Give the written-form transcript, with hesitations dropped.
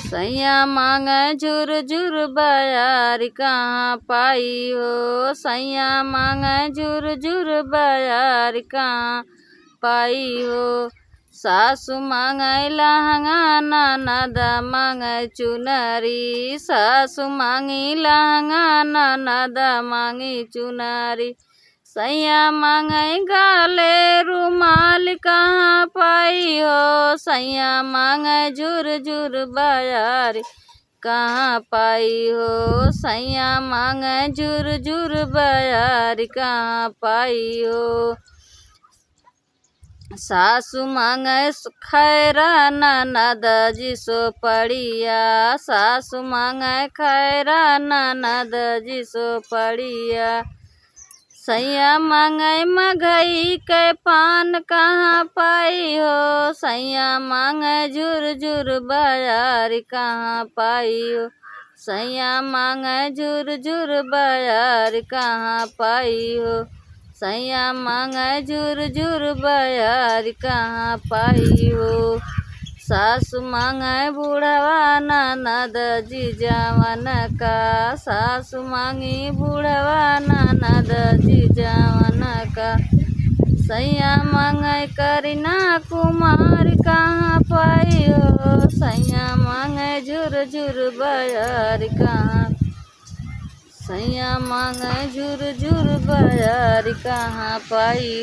सैया मांगे झुर झुर बयार कहाँ पाई हो। सैया मांगे झुर झुर बयार कहाँ पाई हो। सासु मांगे लहंगा ननद मांगे चुनरी। सासु मांगी लहंगा ननद मांगी चुनरी। सैया मांगे गाले रुमाल कहाँ पाई हो। सैया मांगे झुर झुर बयार कहाँ पाई हो। सैया मांगे झुर झुर बयार कहाँ पाई हो। सासु मांगे खैरा ननद जी सो पड़िया। सासु मांगे खैरा ननद जी सो पड़िया। सैया मांगे मगई के पान कहाँ पाई हो। सैया मांगे झुर झुर बयार कहाँ पाई हो। सैया मांगे झुर झुर बयार कहाँ पाई हो। सैया मांगे झुर झुर बयार कहाँ पाई हो। सासु मांगे बूढ़वा ननद जी जवन का। सासु मांगी बूढ़वा ननद जी जवन का। सैया मांगे करीना कुमार कहाँ पाई हो। सैया मांगे झुर झुर बयार कहाँ। सैया मांगे झुर झुर बयार कहाँ पाई।